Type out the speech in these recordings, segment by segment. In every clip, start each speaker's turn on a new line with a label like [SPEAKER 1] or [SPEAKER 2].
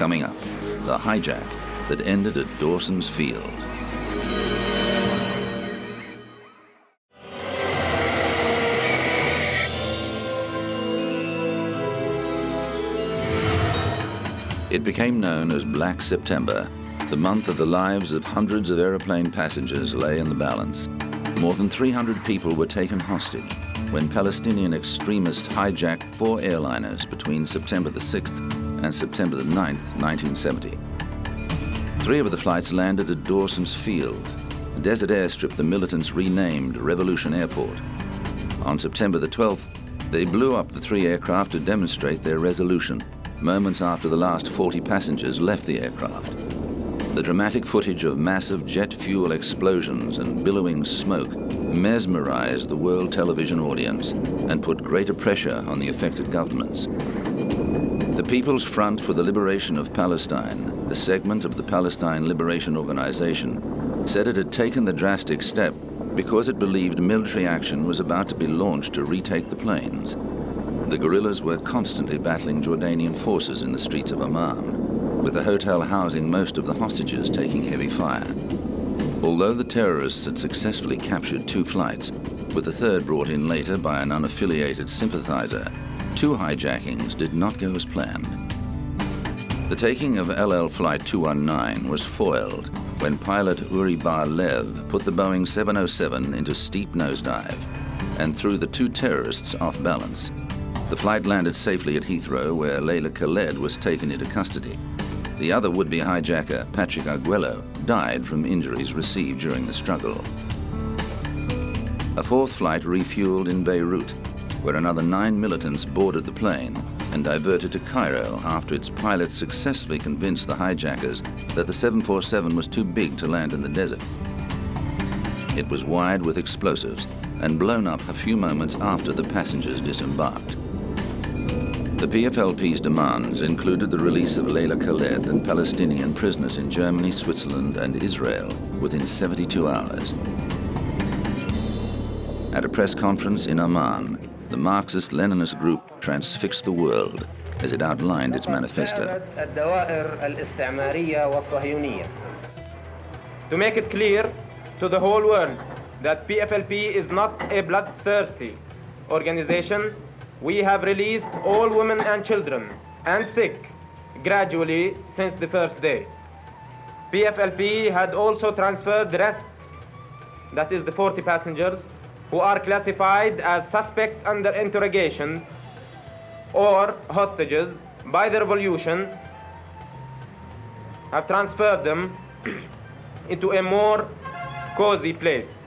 [SPEAKER 1] Coming up, the hijack that ended at Dawson's Field. It became known as Black September. The month of the lives of hundreds of aeroplane passengers lay in the balance. More than 300 people were taken hostage when Palestinian extremists hijacked 4 airliners between September the 6th and September the 9th, 1970. 3 of the flights landed at Dawson's Field, a desert airstrip the militants renamed Revolution Airport. On September the 12th, they blew up the 3 aircraft to demonstrate their resolution, moments after the last 40 passengers left the aircraft. The dramatic footage of massive jet fuel explosions and billowing smoke mesmerized the world television audience and put greater pressure on the affected governments. The People's Front for the Liberation of Palestine, a segment of the Palestine Liberation Organization, said it had taken the drastic step because it believed military action was about to be launched to retake the plains. The guerrillas were constantly battling Jordanian forces in the streets of Amman, with the hotel housing most of the hostages taking heavy fire. Although the terrorists had successfully captured 2 flights, with the third brought in later by an unaffiliated sympathizer, 2 hijackings did not go as planned. The taking of LL Flight 219 was foiled when pilot Uri Bar-Lev put the Boeing 707 into steep nosedive and threw the 2 terrorists off balance. The flight landed safely at Heathrow, where Layla Khaled was taken into custody. The other would-be hijacker, Patrick Arguello, died from injuries received during the struggle. A 4th flight refueled in Beirut, where another 9 militants boarded the plane and diverted to Cairo after its pilots successfully convinced the hijackers that the 747 was too big to land in the desert. It was wired with explosives and blown up a few moments after the passengers disembarked. The PFLP's demands included the release of Layla Khaled and Palestinian prisoners in Germany, Switzerland, and Israel within 72 hours. At a press conference in Amman, the Marxist-Leninist group transfixed the world as it outlined its manifesto.
[SPEAKER 2] To make it clear to the whole world that PFLP is not a bloodthirsty organization, we have released all women and children and sick gradually since the first day. PFLP had also transferred the rest, that is the 40 passengers, who are classified as suspects under interrogation or hostages by the revolution, have transferred them into a more cozy place.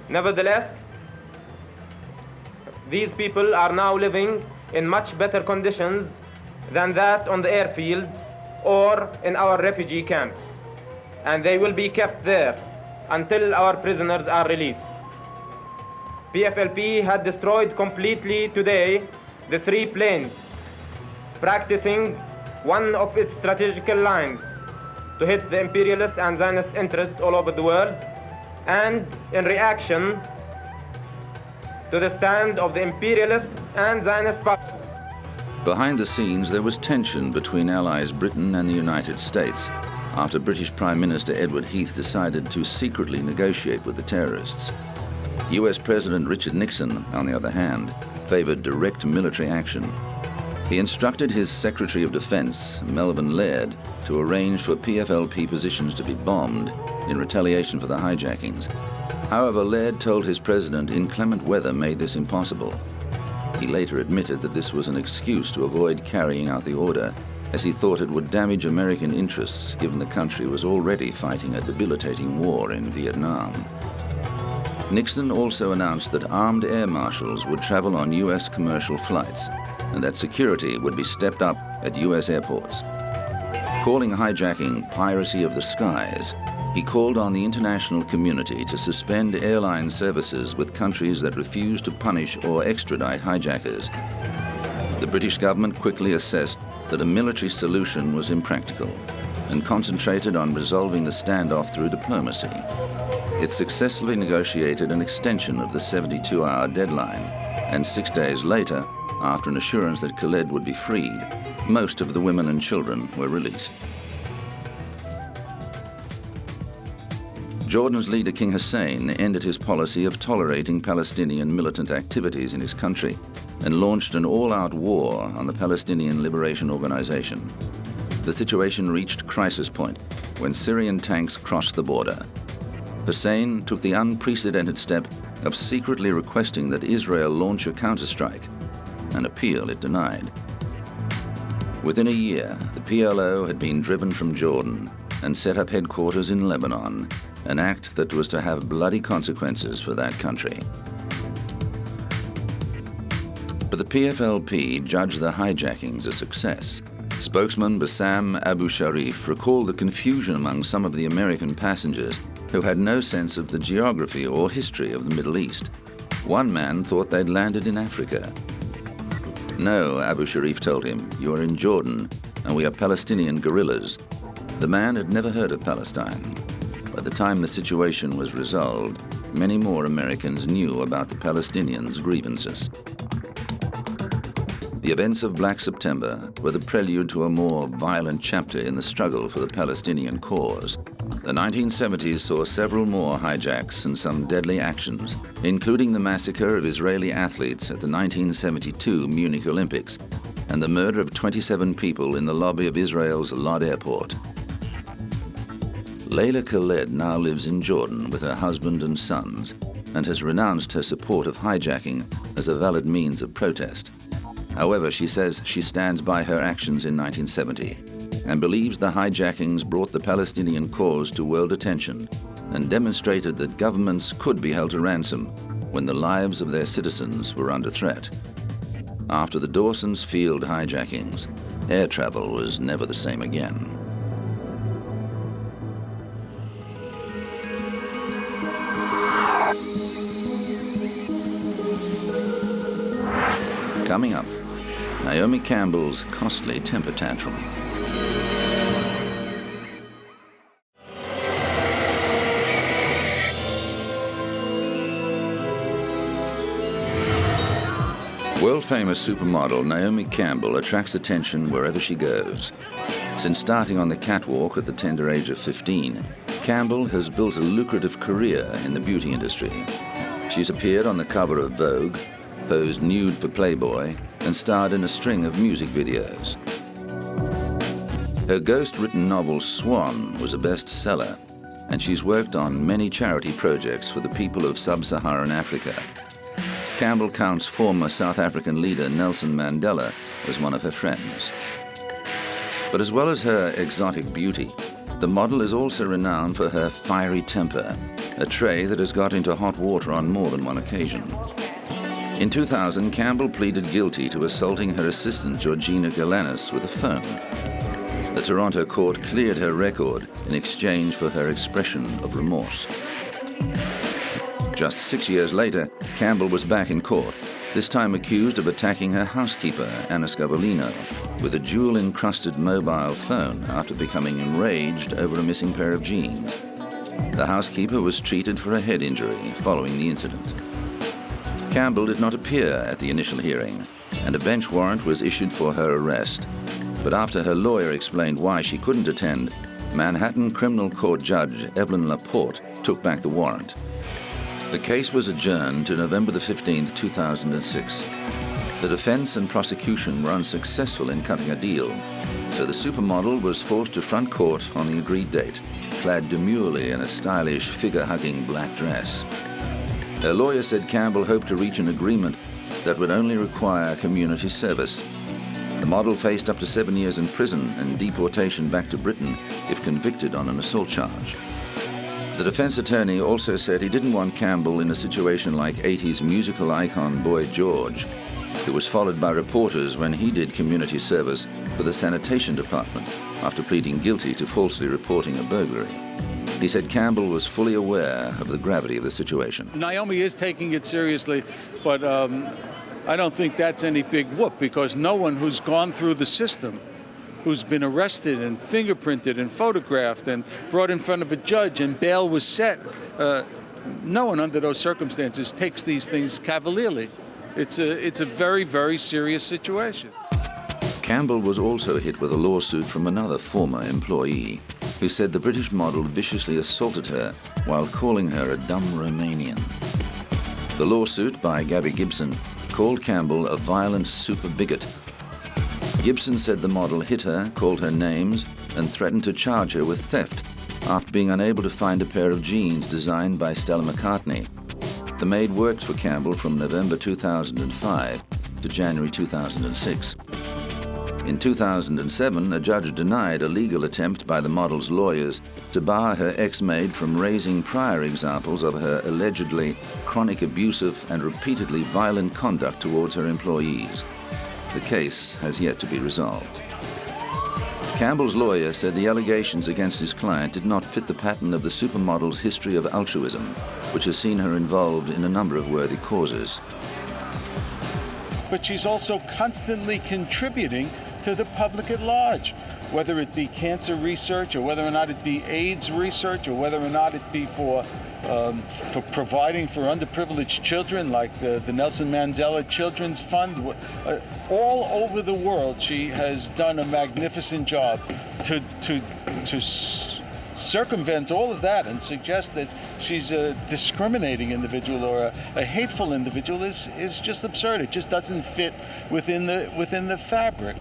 [SPEAKER 2] Nevertheless, these people are now living in much better conditions than that on the airfield or in our refugee camps, and they will be kept there until our prisoners are released. PFLP had destroyed completely today the 3 planes, practicing one of its strategical lines to hit the imperialist and Zionist interests all over the world, and in reaction to the stand of the imperialist and Zionist powers.
[SPEAKER 1] Behind the scenes, there was tension between allies Britain and the United States after British Prime Minister Edward Heath decided to secretly negotiate with the terrorists. US President Richard Nixon, on the other hand, favored direct military action. He instructed his Secretary of Defense, Melvin Laird, to arrange for PFLP positions to be bombed in retaliation for the hijackings. However, Laird told his president inclement weather made this impossible. He later admitted that this was an excuse to avoid carrying out the order, as he thought it would damage American interests given the country was already fighting a debilitating war in Vietnam. Nixon also announced that armed air marshals would travel on US commercial flights and that security would be stepped up at US airports. Calling hijacking piracy of the skies, he called on the international community to suspend airline services with countries that refused to punish or extradite hijackers. The British government quickly assessed that a military solution was impractical and concentrated on resolving the standoff through diplomacy. It successfully negotiated an extension of the 72-hour deadline, and 6 days later, after an assurance that Khaled would be freed, Most of the women and children were released. Jordan's leader, King Hussein, ended his policy of tolerating Palestinian militant activities in his country and launched an all-out war on the Palestinian Liberation Organization. The situation reached crisis point when Syrian tanks crossed the border. Hussein took the unprecedented step of secretly requesting that Israel launch a counterstrike, an appeal it denied. Within a year, the PLO had been driven from Jordan and set up headquarters in Lebanon, an act that was to have bloody consequences for that country. But the PFLP judged the hijackings a success. Spokesman Bassam Abu Sharif recalled the confusion among some of the American passengers who had no sense of the geography or history of the Middle East. One man thought they'd landed in Africa. No, Abu Sharif told him, you are in Jordan and we are Palestinian guerrillas. The man had never heard of Palestine. By the time the situation was resolved, many more Americans knew about the Palestinians' grievances. The events of Black September were the prelude to a more violent chapter in the struggle for the Palestinian cause. The 1970s saw several more hijacks and some deadly actions, including the massacre of Israeli athletes at the 1972 Munich Olympics and the murder of 27 people in the lobby of Israel's Lod Airport. Layla Khaled now lives in Jordan with her husband and sons and has renounced her support of hijacking as a valid means of protest. However, she says she stands by her actions in 1970 and believes the hijackings brought the Palestinian cause to world attention and demonstrated that governments could be held to ransom when the lives of their citizens were under threat. After the Dawson's Field hijackings, air travel was never the same again. Coming up, Naomi Campbell's costly temper tantrum. World-famous supermodel Naomi Campbell attracts attention wherever she goes. Since starting on the catwalk at the tender age of 15, Campbell has built a lucrative career in the beauty industry. She's appeared on the cover of Vogue, posed nude for Playboy, and starred in a string of music videos. Her ghost-written novel Swan was a bestseller, and she's worked on many charity projects for the people of sub-Saharan Africa. Campbell counts former South African leader Nelson Mandela as one of her friends. But as well as her exotic beauty, the model is also renowned for her fiery temper, a trait that has got into hot water on more than one occasion. In 2000, Campbell pleaded guilty to assaulting her assistant Georgina Galanis with a phone. The Toronto court cleared her record in exchange for her expression of remorse. Just 6 years later, Campbell was back in court, this time accused of attacking her housekeeper, Anna Scavolino, with a jewel-encrusted mobile phone after becoming enraged over a missing pair of jeans. The housekeeper was treated for a head injury following the incident. Campbell did not appear at the initial hearing, and a bench warrant was issued for her arrest. But after her lawyer explained why she couldn't attend, Manhattan Criminal Court Judge Evelyn Laporte took back the warrant. The case was adjourned to November 15, 2006. The defense and prosecution were unsuccessful in cutting a deal, so the supermodel was forced to front court on the agreed date, clad demurely in a stylish, figure-hugging black dress. Her lawyer said Campbell hoped to reach an agreement that would only require community service. The model faced up to 7 years in prison and deportation back to Britain if convicted on an assault charge. The defense attorney also said he didn't want Campbell in a situation like 80s musical icon Boy George, who was followed by reporters when he did community service for the sanitation department after pleading guilty to falsely reporting a burglary. He said Campbell was fully aware of the gravity of the situation.
[SPEAKER 3] Naomi is taking it seriously, but I don't think that's any big whoop, because no one who's gone through the system, who's been arrested and fingerprinted and photographed and brought in front of a judge and bail was set, no one under those circumstances takes these things cavalierly. It's a very, very serious situation.
[SPEAKER 1] Campbell was also hit with a lawsuit from another former employee who said the British model viciously assaulted her while calling her a dumb Romanian. The lawsuit by Gabby Gibson called Campbell a violent super bigot. Gibson said the model hit her, called her names, and threatened to charge her with theft after being unable to find a pair of jeans designed by Stella McCartney. The maid worked for Campbell from November 2005 to January 2006. In 2007, a judge denied a legal attempt by the model's lawyers to bar her ex-maid from raising prior examples of her allegedly chronic abusive and repeatedly violent conduct towards her employees. The case has yet to be resolved. Campbell's lawyer said the allegations against his client did not fit the pattern of the supermodel's history of altruism, which has seen her involved in a number of worthy causes.
[SPEAKER 3] But she's also constantly contributing to the public at large, whether it be cancer research or whether or not it be AIDS research or whether or not it be for providing for underprivileged children like the Nelson Mandela Children's Fund. All over the world, she has done a magnificent job to circumvent all of that and suggest that she's a discriminating individual or a hateful individual is just absurd. It just doesn't fit within the fabric.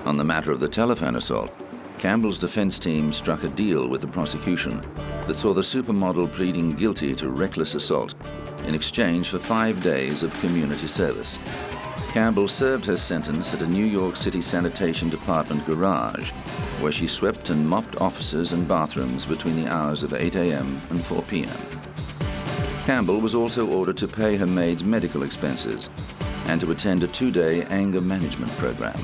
[SPEAKER 1] On the matter of the telephone assault, Campbell's defense team struck a deal with the prosecution that saw the supermodel pleading guilty to reckless assault in exchange for 5 days of community service. Campbell served her sentence at a New York City Sanitation Department garage, where she swept and mopped offices and bathrooms between the hours of 8 a.m. and 4 p.m. Campbell was also ordered to pay her maid's medical expenses and to attend a 2-day anger management program.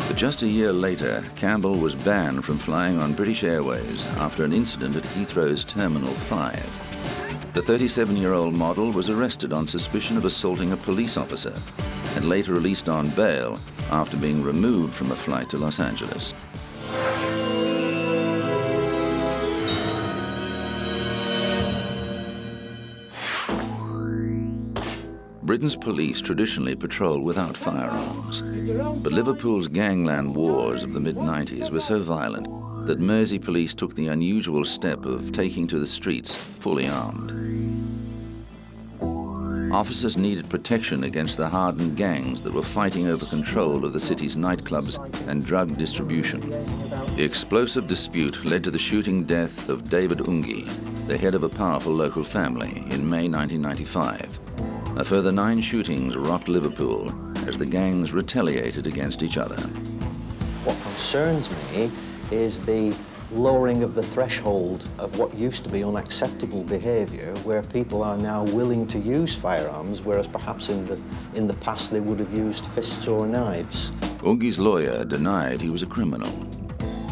[SPEAKER 1] But just a year later, Campbell was banned from flying on British Airways after an incident at Heathrow's Terminal 5. The 37-year-old model was arrested on suspicion of assaulting a police officer and later released on bail after being removed from a flight to Los Angeles. Britain's police traditionally patrol without firearms, but Liverpool's gangland wars of the mid-90s were so violent that Mersey police took the unusual step of taking to the streets fully armed. Officers needed protection against the hardened gangs that were fighting over control of the city's nightclubs and drug distribution. The explosive dispute led to the shooting death of David Ungi, the head of a powerful local family, in May 1995. A further 9 shootings rocked Liverpool as the gangs retaliated against each other.
[SPEAKER 4] What concerns me is the lowering of the threshold of what used to be unacceptable behaviour, where people are now willing to use firearms, whereas perhaps in the past they would have used fists or knives.
[SPEAKER 1] Ungi's lawyer denied he was a criminal.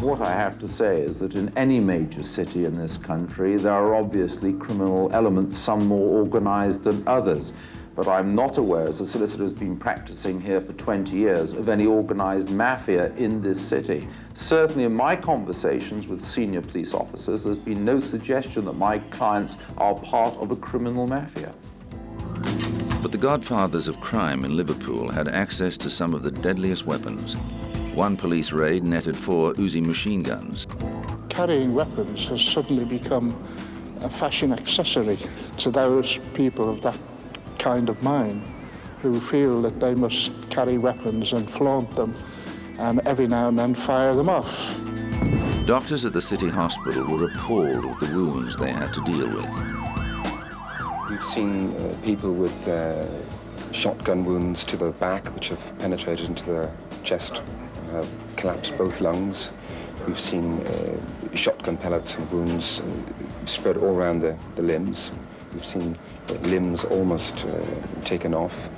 [SPEAKER 5] What I have to say is that in any major city in this country, there are obviously criminal elements, some more organised than others. But I'm not aware, as a solicitor who's been practicing here for 20 years, of any organised mafia in this city. Certainly in my conversations with senior police officers, there's been no suggestion that my clients are part of a criminal mafia.
[SPEAKER 1] But the godfathers of crime in Liverpool had access to some of the deadliest weapons. One police raid netted 4 Uzi machine guns.
[SPEAKER 6] Carrying weapons has suddenly become a fashion accessory to those people of that kind of mind who feel that they must carry weapons and flaunt them and every now and then fire them off.
[SPEAKER 1] Doctors at the city hospital were appalled with the wounds they had to deal with.
[SPEAKER 7] We've seen people with shotgun wounds to the back which have penetrated into the chest and have collapsed both lungs. We've seen shotgun pellets and wounds spread all around the limbs. We've seen limbs almost taken off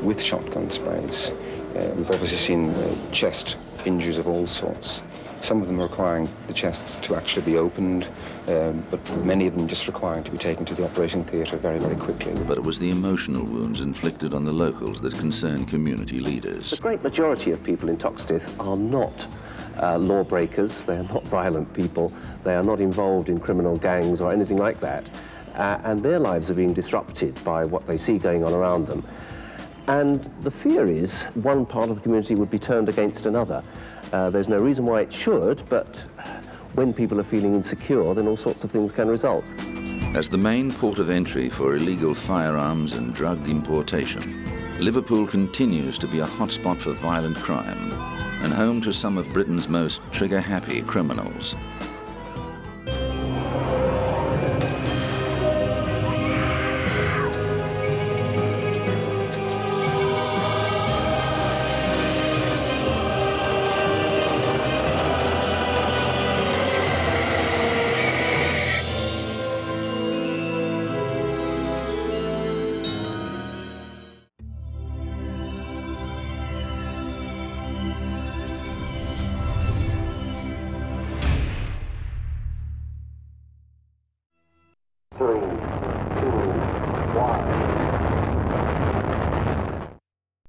[SPEAKER 7] with shotgun sprays. We've obviously seen chest injuries of all sorts. Some of them requiring the chests to actually be opened, but many of them just requiring to be taken to the operating theatre very, very quickly.
[SPEAKER 1] But it was the emotional wounds inflicted on the locals that concerned community leaders.
[SPEAKER 8] The great majority of people in Toxteth are not lawbreakers, they are not violent people, they are not involved in criminal gangs or anything like that. And their lives are being disrupted by what they see going on around them. And the fear is one part of the community would be turned against another. There's no reason why it should, but when people are feeling insecure, then all sorts of things can result.
[SPEAKER 1] As the main port of entry for illegal firearms and drug importation, Liverpool continues to be a hotspot for violent crime and home to some of Britain's most trigger-happy criminals.